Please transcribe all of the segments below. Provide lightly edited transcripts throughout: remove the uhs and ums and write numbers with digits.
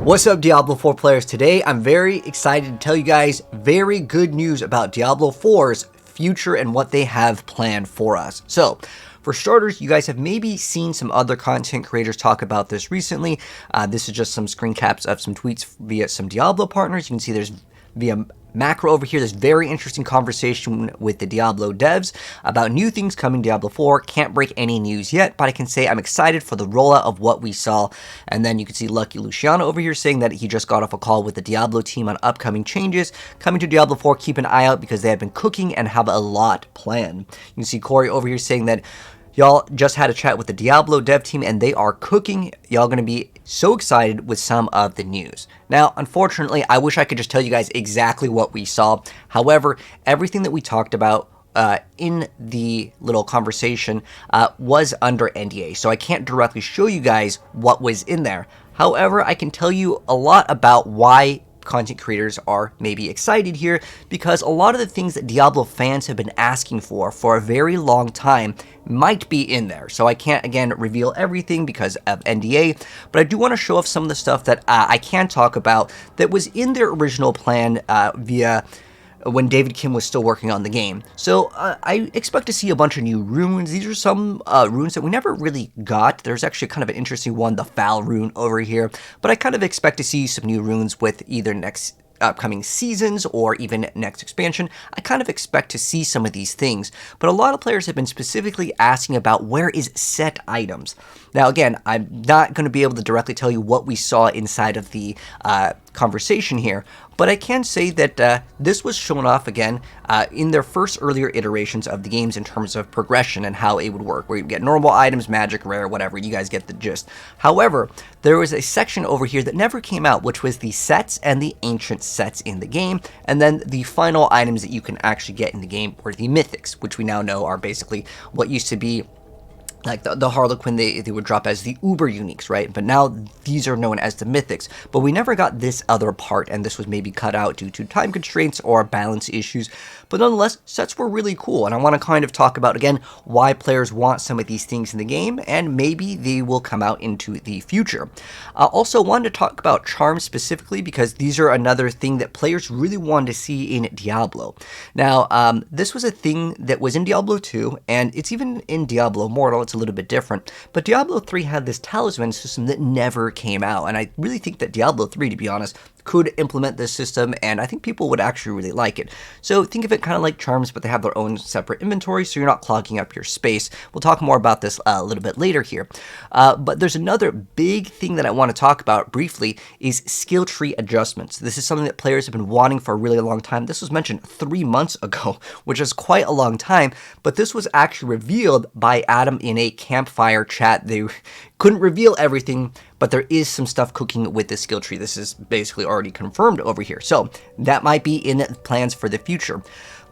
What's up, Diablo 4 players? Today I'm very excited to tell you guys very good news about Diablo 4's future and what they have planned for us. So, for starters, you guys have maybe seen some other content creators talk about this recently. This is just some screen caps of some tweets via some Diablo partners. You can see there's via macro over here, this very interesting conversation with the Diablo devs about new things coming to Diablo 4. Can't break any news yet, but I can say I'm excited for the rollout of what we saw. And then you can see Lucky Luciano over here saying that he just got off a call with the Diablo team on upcoming changes coming to Diablo 4. Keep an eye out because they have been cooking and have a lot planned. You can see Corey over here saying that y'all just had a chat with the Diablo dev team and they are cooking. Y'all gonna be so excited with some of the news. Now, unfortunately, I wish I could just tell you guys exactly what we saw. However, everything that we talked about in the little conversation was under NDA, so I can't directly show you guys what was in there. However, I can tell you a lot about why content creators are maybe excited here, because a lot of the things that Diablo fans have been asking for a very long time might be in there. So I can't, again, reveal everything because of NDA, but I do want to show off some of the stuff that I can talk about that was in their original plan via when David Kim was still working on the game. So I expect to see a bunch of new runes. These are some runes that we never really got. There's actually kind of an interesting one, the Foul rune over here, but I kind of expect to see some new runes with either next upcoming seasons or even next expansion. I kind of expect to see some of these things, but a lot of players have been specifically asking about where is set items. Now, again, I'm not going to be able to directly tell you what we saw inside of the conversation here, but I can say that this was shown off again in their first earlier iterations of the games in terms of progression and how it would work, where you get normal items, magic, rare, whatever. You guys get the gist. However, there was a section over here that never came out, which was the sets and the ancient sets in the game, and then the final items that you can actually get in the game were the mythics, which we now know are basically what used to be like the Harlequin, they would drop as the uber uniques, right? But now these are known as the mythics. But we never got this other part, and this was maybe cut out due to time constraints or balance issues. But nonetheless, sets were really cool, and I want to kind of talk about, again, why players want some of these things in the game, and maybe they will come out into the future. Also wanted to talk about charms specifically, because these are another thing that players really wanted to see in Diablo. Now, this was a thing that was in Diablo 2, and it's even in Diablo Immortal. It's a little bit different, but Diablo 3 had this talisman system that never came out, and I really think that Diablo 3, to be honest, could implement this system, and I think people would actually really like it. So think of it kind of like charms, but they have their own separate inventory, so you're not clogging up your space. We'll talk more about this a little bit later here. But there's another big thing that I want to talk about briefly is skill tree adjustments. This is something that players have been wanting for a really long time. This was mentioned 3 months ago, which is quite a long time, but this was actually revealed by Adam in a campfire chat. They couldn't reveal everything, but there is some stuff cooking with the skill tree. This is basically already confirmed over here. So that might be in plans for the future.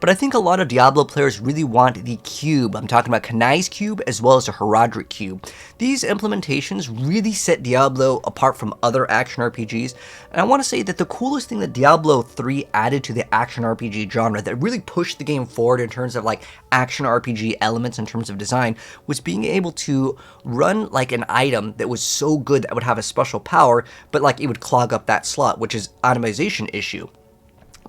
But I think a lot of Diablo players really want the cube. I'm talking about Kanai's cube as well as the Horadric cube. These implementations really set Diablo apart from other action RPGs. And I want to say that the coolest thing that Diablo 3 added to the action RPG genre that really pushed the game forward in terms of like action RPG elements in terms of design was being able to run like an item that was so good that would have a special power, but like it would clog up that slot, which is itemization issue.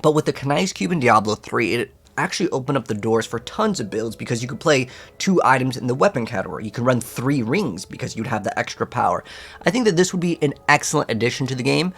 But with the Kanai's cube in Diablo 3, it actually open up the doors for tons of builds because you could play 2 items in the weapon category. You can run 3 rings because you'd have the extra power. I think that this would be an excellent addition to the game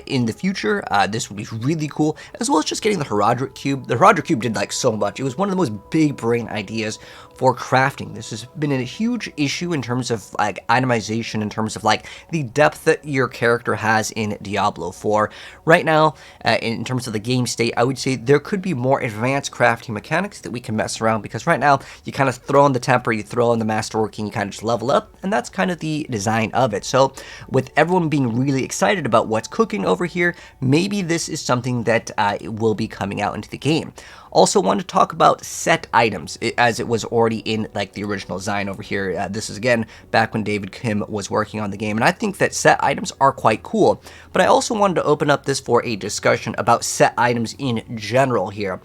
in the future. This would be really cool, as well as just getting the Horadric cube. The Horadric cube did like so much. It was one of the most big brain ideas for crafting. This has been a huge issue in terms of like itemization, in terms of like the depth that your character has in Diablo 4. Right now, in terms of the game state, I would say there could be more advanced crafting mechanics that we can mess around, because right now you kind of throw in the temper, you throw in the masterworking, you kind of just level up, and that's kind of the design of it. So with everyone being really excited about what's cooking over here, maybe this is something that will be coming out into the game. Also want to talk about set items, as it was already in like the original design over here. This is again back when David Kim was working on the game, and I think that set items are quite cool. But I also wanted to open up this for a discussion about set items in general here.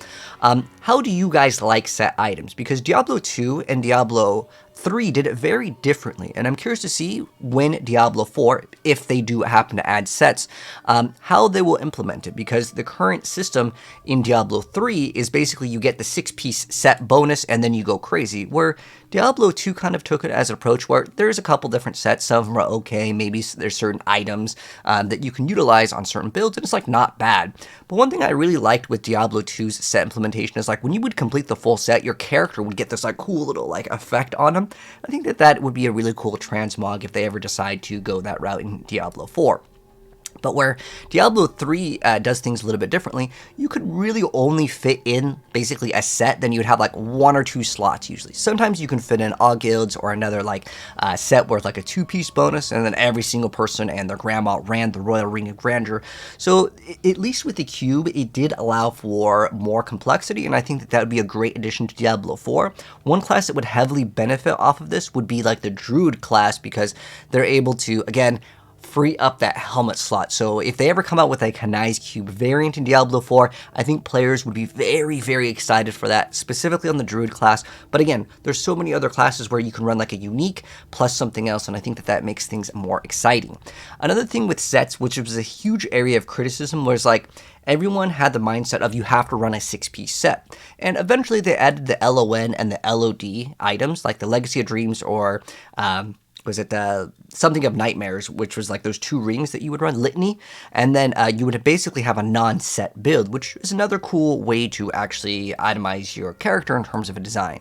How do you guys like set items? Because Diablo 2 and Diablo 3 did it very differently, and I'm curious to see when Diablo 4, if they do happen to add sets, how they will implement it, because the current system in Diablo 3 is basically you get the 6-piece set bonus and then you go crazy, where Diablo 2 kind of took it as an approach where there's a couple different sets, some of them are okay, maybe there's certain items that you can utilize on certain builds, and it's like not bad. But one thing I really liked with Diablo 2's set implementation is like when you would complete the full set, your character would get this like cool little like effect on him. I think that would be a really cool transmog if they ever decide to go that route in Diablo 4. But where Diablo 3 does things a little bit differently, you could really only fit in basically a set, then you would have like 1 or 2 slots usually. Sometimes you can fit in all guilds or another like set worth like a 2-piece bonus, and then every single person and their grandma ran the Royal Ring of Grandeur. So at least with the cube, it did allow for more complexity, and I think that would be a great addition to Diablo 4. One class that would heavily benefit off of this would be like the Druid class, because they're able to, again, free up that helmet slot. So if they ever come out with a Kanai's Cube variant in Diablo 4, I think players would be very, very excited for that, specifically on the Druid class. But again, there's so many other classes where you can run like a unique plus something else, and I think that makes things more exciting. Another thing with sets, which was a huge area of criticism, was like everyone had the mindset of you have to run a 6-piece set. And eventually they added the LON and the LOD items, like the Legacy of Dreams or was it something of Nightmares, which was like those 2 rings that you would run, Litany, and then you would basically have a non-set build, which is another cool way to actually itemize your character in terms of a design.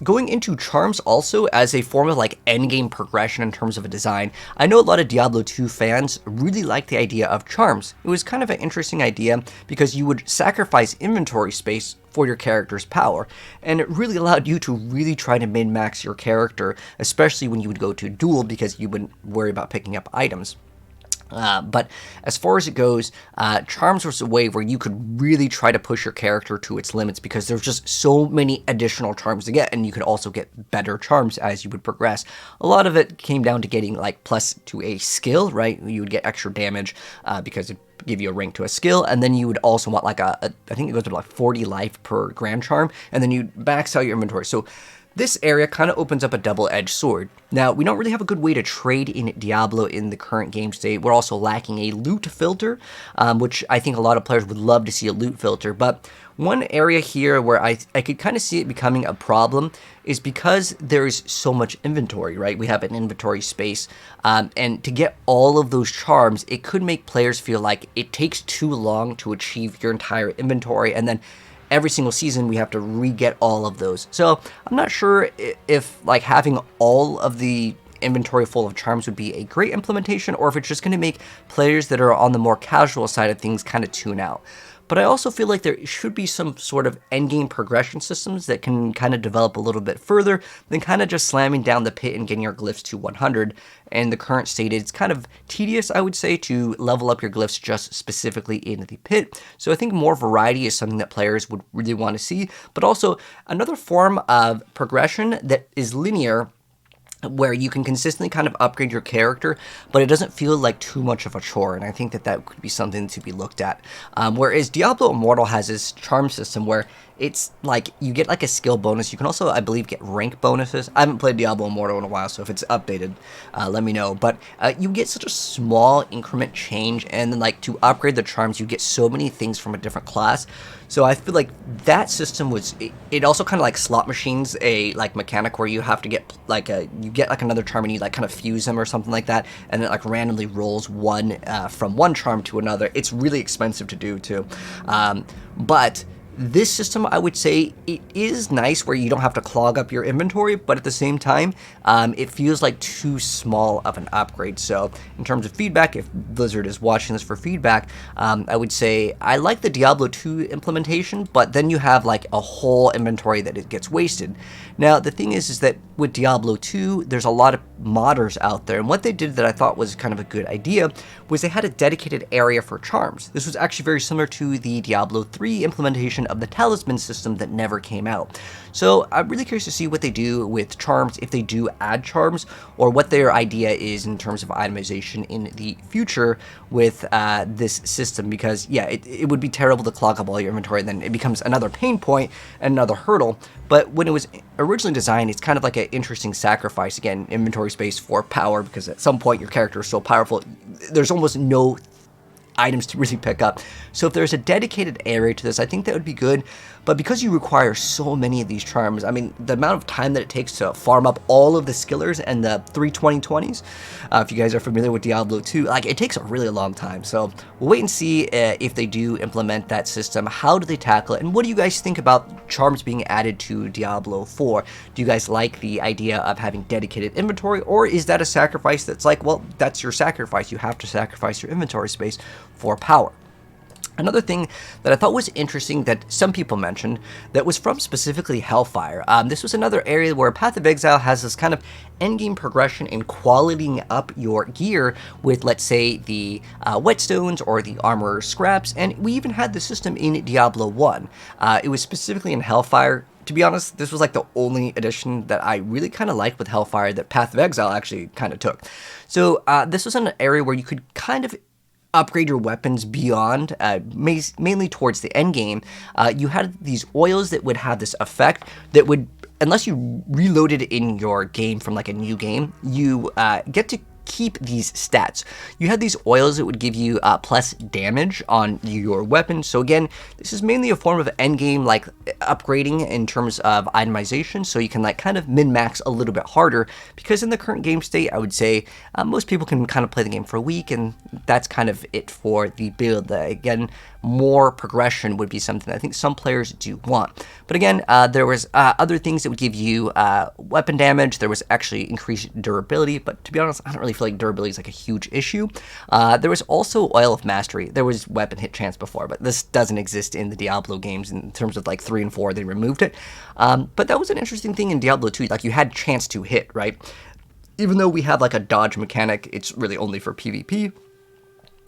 Going into charms also as a form of like endgame progression in terms of a design, I know a lot of Diablo 2 fans really like the idea of charms. It was kind of an interesting idea because you would sacrifice inventory space for your character's power, and it really allowed you to really try to min-max your character, especially when you would go to duel because you wouldn't worry about picking up items. But as far as it goes, charms was a way where you could really try to push your character to its limits because there's just so many additional charms to get, and you could also get better charms as you would progress. A lot of it came down to getting like plus to a skill, right? You would get extra damage because it give you a rank to a skill, and then you would also want like I think it goes to like 40 life per grand charm, and then you max out your inventory. So this area kind of opens up a double-edged sword. Now, we don't really have a good way to trade in Diablo in the current game state. We're also lacking a loot filter, which I think a lot of players would love to see a loot filter. But one area here where I could kind of see it becoming a problem is because there's so much inventory, right? We have an inventory space, and to get all of those charms, it could make players feel like it takes too long to achieve your entire inventory, and then every single season we have to re-get all of those. So I'm not sure if like having all of the inventory full of charms would be a great implementation, or if it's just going to make players that are on the more casual side of things kind of tune out. But I also feel like there should be some sort of endgame progression systems that can kind of develop a little bit further than kind of just slamming down the pit and getting your glyphs to 100. And the current state, it's kind of tedious, I would say, to level up your glyphs just specifically in the pit. So I think more variety is something that players would really want to see. But also another form of progression that is linear, where you can consistently kind of upgrade your character, but it doesn't feel like too much of a chore, and I think that could be something to be looked at. Whereas Diablo Immortal has this charm system where it's like you get like a skill bonus. You can also, I believe, get rank bonuses. I haven't played Diablo Immortal in a while, so if it's updated, let me know. But you get such a small increment change, and then like to upgrade the charms, you get so many things from a different class. So I feel like that system was, it also kind of like slot machines a like mechanic where you have to get like you get like another charm and you like kind of fuse them or something like that, and it like randomly rolls one from one charm to another. It's really expensive to do too, but this system, I would say, it is nice where you don't have to clog up your inventory, but at the same time, it feels like too small of an upgrade. So in terms of feedback, if Blizzard is watching this for feedback, I would say I like the Diablo 2 implementation, but then you have like a whole inventory that it gets wasted. Now, the thing is that with Diablo 2, there's a lot of modders out there, and what they did that I thought was kind of a good idea was they had a dedicated area for charms. This was actually very similar to the Diablo 3 implementation version of the talisman system that never came out. So I'm really curious to see what they do with charms, if they do add charms, or what their idea is in terms of itemization in the future with this system, because yeah, it would be terrible to clog up all your inventory, and then it becomes another pain point and another hurdle. But when it was originally designed, it's kind of like an interesting sacrifice. Again, inventory space for power, because at some point your character is so powerful, there's almost no items to really pick up. So if there's a dedicated area to this, I think that would be good. But because you require so many of these charms, I mean, the amount of time that it takes to farm up all of the skillers and the 320/20s, if you guys are familiar with Diablo 2, like, it takes a really long time. So we'll wait and see if they do implement that system. How do they tackle it? And what do you guys think about charms being added to Diablo 4? Do you guys like the idea of having dedicated inventory, or is that a sacrifice that's like, well, that's your sacrifice. You have to sacrifice your inventory space for power. Another thing that I thought was interesting that some people mentioned that was from specifically Hellfire. This was another area where Path of Exile has this kind of endgame progression in qualitying up your gear with, let's say, the whetstones or the armor scraps, and we even had the system in Diablo 1. It was specifically in Hellfire. To be honest, this was like the only addition that I really kind of liked with Hellfire that Path of Exile actually kind of took. So this was an area where you could kind of upgrade your weapons beyond, mainly towards the end game. You had these oils that would have this effect that would, unless you reloaded in your game from like a new game, you get to keep these stats. You had these oils that would give you plus damage on your weapon. So again, this is mainly a form of endgame like upgrading in terms of itemization, so you can like kind of min-max a little bit harder, because in the current game state, I would say most people can kind of play the game for a week, and that's kind of it for the build. Again, more progression would be something I think some players do want. But again, there was other things that would give you weapon damage. There was actually increased durability, but to be honest, I don't really feel like durability is like a huge issue. There was also Oil of Mastery. There was weapon hit chance before, but this doesn't exist in the Diablo games in terms of like 3 and 4. They removed it. But that was an interesting thing in Diablo 2. Like, you had chance to hit, right? Even though we have like a dodge mechanic, it's really only for PvP.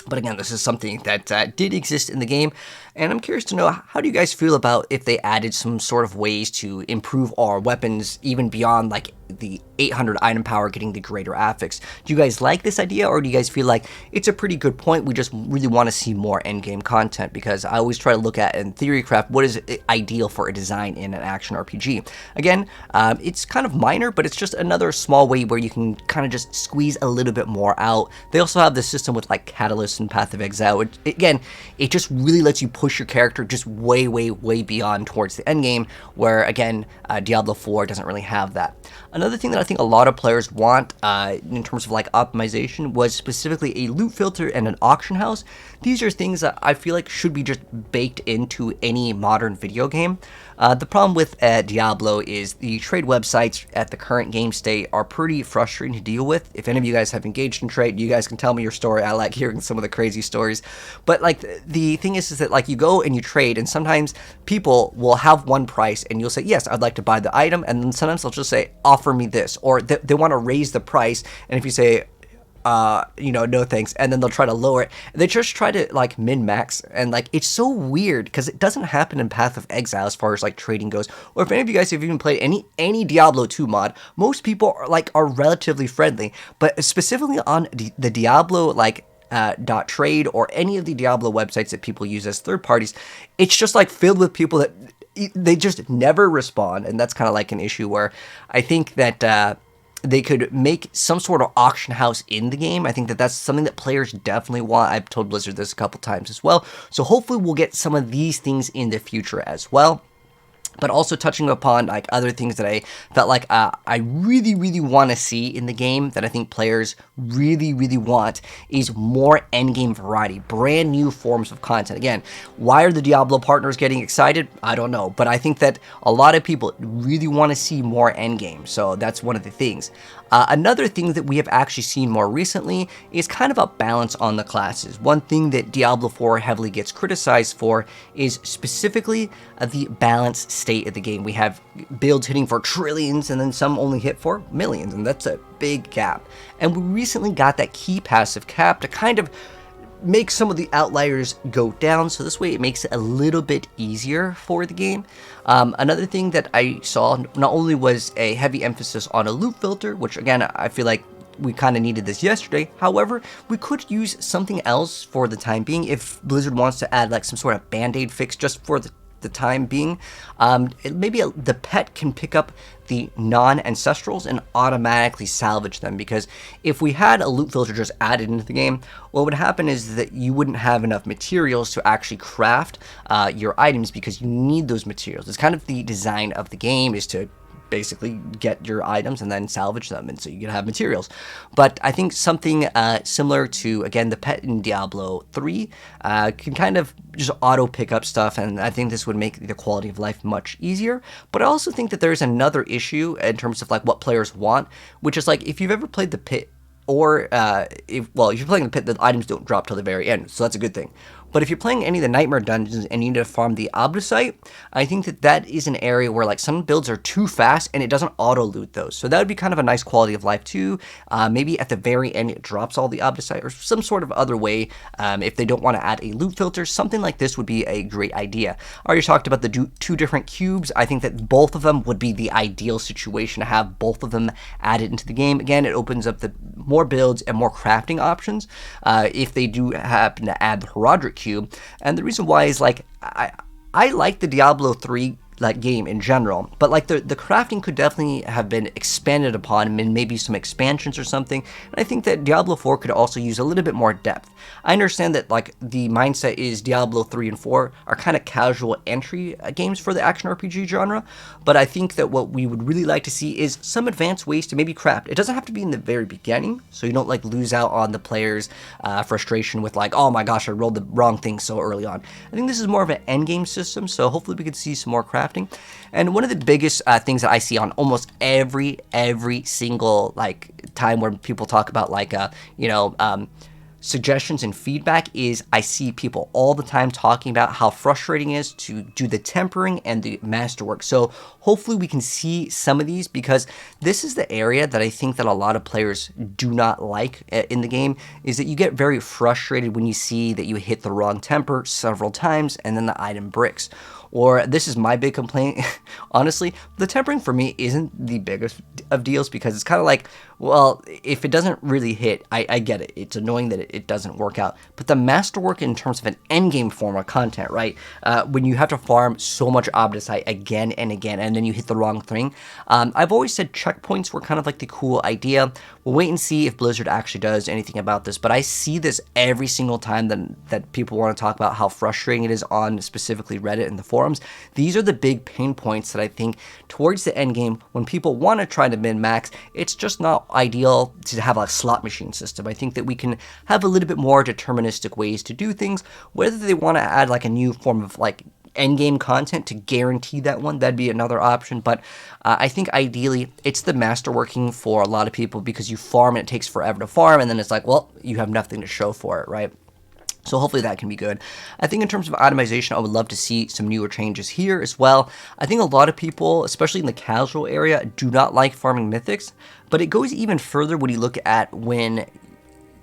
But again, this is something that did exist in the game, and I'm curious to know, how do you guys feel about if they added some sort of ways to improve our weapons even beyond like the 800 item power, getting the greater affix? Do you guys like this idea, or do you guys feel like it's a pretty good point, we just really want to see more endgame content? Because I always try to look at in theorycraft what is ideal for a design in an action RPG. Again, it's kind of minor, but it's just another small way where you can kind of just squeeze a little bit more out. They also have this system with like Catalyst and Path of Exile. Again, it just really lets you push your character just way, way, way beyond towards the end game, where again, Diablo 4 doesn't really have that. Another thing that I think a lot of players want in terms of like optimization was specifically a loot filter and an auction house. These are things that I feel like should be just baked into any modern video game. The problem with Diablo is the trade websites at the current game state are pretty frustrating to deal with. If any of you guys have engaged in trade, you guys can tell me your story. I like hearing some of the crazy stories. But like, the thing is that like, you go and you trade, and sometimes people will have one price and you'll say, yes, I'd like to buy the item, and then sometimes they'll just say, offer me this, or they want to raise the price, and if you say, no thanks, and then they'll try to lower it. They just try to like min-max, and like, it's so weird because it doesn't happen in Path of Exile as far as like trading goes. Or if any of you guys have even played any Diablo 2 mod, most people are relatively friendly, but specifically on the Diablo like .trade or any of the Diablo websites that people use as third parties, it's just like filled with people that they just never respond, and that's kind of like an issue where I think that they could make some sort of auction house in the game. I think that that's something that players definitely want. I've told Blizzard this a couple times as well. So hopefully we'll get some of these things in the future as well. But also touching upon like other things that I felt like I really, really want to see in the game, that I think players really, really want, is more endgame variety, brand new forms of content. Again, why are the Diablo partners getting excited? I don't know, but I think that a lot of people really want to see more endgame, so that's one of the things. Another thing that we have actually seen more recently is kind of a balance on the classes. One thing that Diablo 4 heavily gets criticized for is specifically the balanced state of the game. We have builds hitting for trillions, and then some only hit for millions, and that's a big gap. And we recently got that key passive cap to kind of make some of the outliers go down, so this way it makes it a little bit easier for the game. Another thing that I saw not only was a heavy emphasis on a loot filter, which again I feel like we kind of needed this yesterday. However, we could use something else for the time being if Blizzard wants to add like some sort of band-aid fix just for the time being. Maybe the pet can pick up the non-ancestrals and automatically salvage them, because if we had a loot filter just added into the game, what would happen is that you wouldn't have enough materials to actually craft your items, because you need those materials. It's kind of the design of the game, is to basically get your items and then salvage them, and so you can have materials. But I think something similar to, again, the pet in Diablo 3 can kind of just auto pick up stuff, and I think this would make the quality of life much easier. But I also think that there's another issue in terms of like what players want, which is like if you've ever played the pit, or if you're playing the pit, the items don't drop till the very end, so that's a good thing. But if you're playing any of the Nightmare dungeons and you need to farm the Obdusite, I think that that is an area where like some builds are too fast and it doesn't auto loot those. So that would be kind of a nice quality of life too. Maybe at the very end it drops all the Obdusite, or some sort of other way. If they don't want to add a loot filter, something like this would be a great idea. I already talked about the two different cubes. I think that both of them would be the ideal situation to have both of them added into the game. Again, it opens up the more builds and more crafting options if they do happen to add the Horadric cube. And the reason why is like I like the Diablo 3 like game in general, but like the crafting could definitely have been expanded upon, and maybe some expansions or something. And I think that Diablo 4 could also use a little bit more depth. I understand that like the mindset is Diablo 3 and 4 are kind of casual entry games for the action RPG genre, but I think that what we would really like to see is some advanced ways to maybe craft. It doesn't have to be in the very beginning, so you don't like lose out on the player's frustration with like, oh my gosh, I rolled the wrong thing so early on. I think this is more of an endgame system, so hopefully we could see some more crafting. And one of the biggest things that I see on almost every single like time where people talk about like suggestions and feedback is I see people all the time talking about how frustrating it is to do the tempering and the masterwork. So hopefully we can see some of these, because this is the area that I think that a lot of players do not like in the game, is that you get very frustrated when you see that you hit the wrong temper several times and then the item bricks. Or this is my big complaint, honestly, the tempering for me isn't the biggest of deals, because it's kind of like, well, if it doesn't really hit, I get it. It's annoying that it doesn't work out. But the masterwork in terms of an endgame form of content, right? When you have to farm so much Obdusite again and again, and then you hit the wrong thing. I've always said checkpoints were kind of like the cool idea. We'll wait and see if Blizzard actually does anything about this, but I see this every single time that people want to talk about how frustrating it is on specifically Reddit and the forums. These are the big pain points that I think towards the end game, when people want to try to min-max, it's just not ideal to have a slot machine system. I think that we can have a little bit more deterministic ways to do things. Whether they want to add like a new form of like endgame content to guarantee that one, that'd be another option. But I think ideally it's the masterworking for a lot of people, because you farm and it takes forever to farm, and then it's like, well, you have nothing to show for it, right? So hopefully that can be good. I think in terms of itemization, I would love to see some newer changes here as well. I think a lot of people, especially in the casual area, do not like farming mythics, but it goes even further when you look at when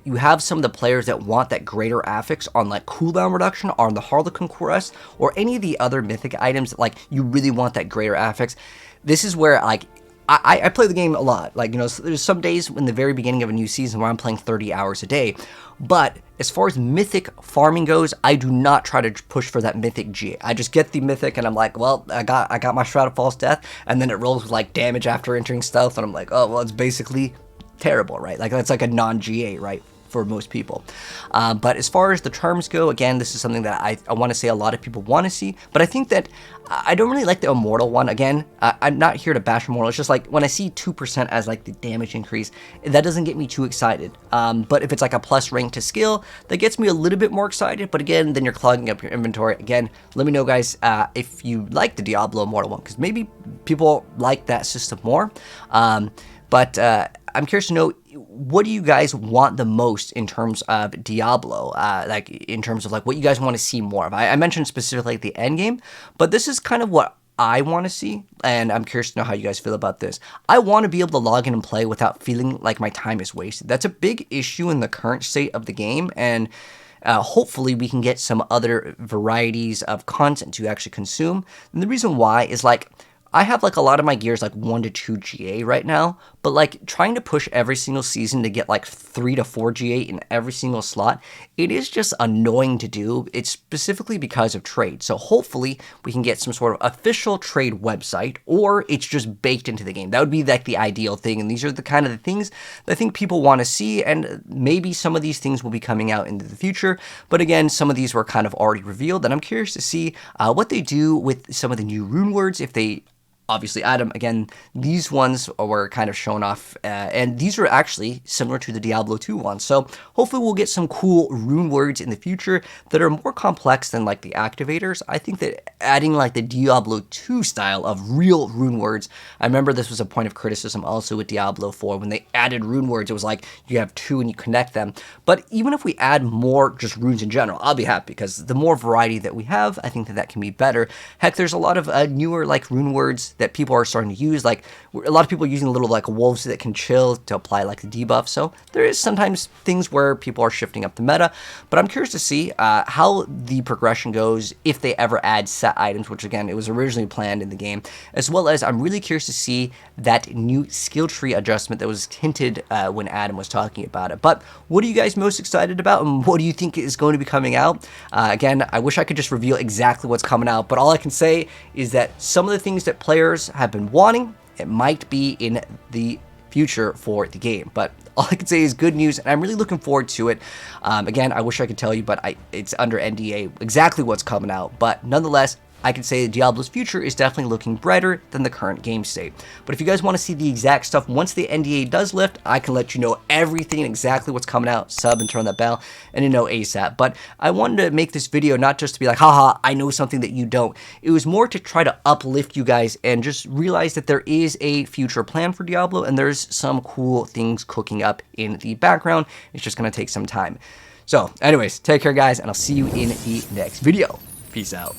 you have some of the players that want that greater affix on like cooldown reduction, or on the Harlequin Quest, or any of the other mythic items that like you really want that greater affix. This is where like I play the game a lot. Like, you know, there's some days in the very beginning of a new season where I'm playing 30 hours a day. But as far as mythic farming goes, I do not try to push for that mythic G. I just get the mythic and I'm like, well, I got my Shroud of False Death, and then it rolls with like damage after entering stealth, and I'm like, oh, well, it's basically terrible, right? Like that's like a non-GA, right? For most people. But as far as the charms go, again, this is something that I want to say a lot of people want to see, but I think that I don't really like the Immortal one. Again, I'm not here to bash Immortal. It's just like when I see 2% as like the damage increase, that doesn't get me too excited. But if it's like a plus rank to skill, that gets me a little bit more excited. But again, then you're clogging up your inventory. Again, let me know, guys, if you like the Diablo Immortal one, because maybe people like that system more. But I'm curious to know, what do you guys want the most in terms of Diablo? Like in terms of like what you guys want to see more of. I mentioned specifically the end game, but this is kind of what I want to see, and I'm curious to know how you guys feel about this. I want to be able to log in and play without feeling like my time is wasted. That's a big issue in the current state of the game, and hopefully we can get some other varieties of content to actually consume. And the reason why is like, I have like a lot of my gears like 1 to 2 GA right now, but like trying to push every single season to get like 3 to 4 GA in every single slot, it is just annoying to do. It's specifically because of trade. So hopefully we can get some sort of official trade website, or it's just baked into the game. That would be like the ideal thing. And these are the kind of the things that I think people want to see. And maybe some of these things will be coming out into the future. But again, some of these were kind of already revealed, and I'm curious to see what they do with some of the new rune words, if they obviously add them. Again, these ones were kind of shown off, and these are actually similar to the Diablo 2 ones. So hopefully we'll get some cool rune words in the future that are more complex than like the activators. I think that adding like the Diablo 2 style of real rune words, I remember this was a point of criticism also with Diablo 4 when they added rune words. It was like you have 2 and you connect them. But even if we add more just runes in general, I'll be happy, because the more variety that we have, I think that that can be better. Heck, there's a lot of newer like rune words that people are starting to use. Like a lot of people are using little like wolves that can chill to apply like the debuff. So there is sometimes things where people are shifting up the meta, but I'm curious to see how the progression goes if they ever add set items, which again, it was originally planned in the game, as well as I'm really curious to see that new skill tree adjustment that was hinted when Adam was talking about it. But what are you guys most excited about, and what do you think is going to be coming out? Again, I wish I could just reveal exactly what's coming out, but all I can say is that some of the things that players have been wanting, it might be in the future for the game. But all I can say is good news, and I'm really looking forward to it. Again, I wish I could tell you, but it's under NDA exactly what's coming out. But nonetheless, I can say that Diablo's future is definitely looking brighter than the current game state. But if you guys want to see the exact stuff once the NDA does lift, I can let you know everything and exactly what's coming out. Sub and turn that bell, and you know ASAP. But I wanted to make this video not just to be like, haha, I know something that you don't. It was more to try to uplift you guys and just realize that there is a future plan for Diablo, and there's some cool things cooking up in the background. It's just going to take some time. So anyways, take care guys, and I'll see you in the next video. Peace out.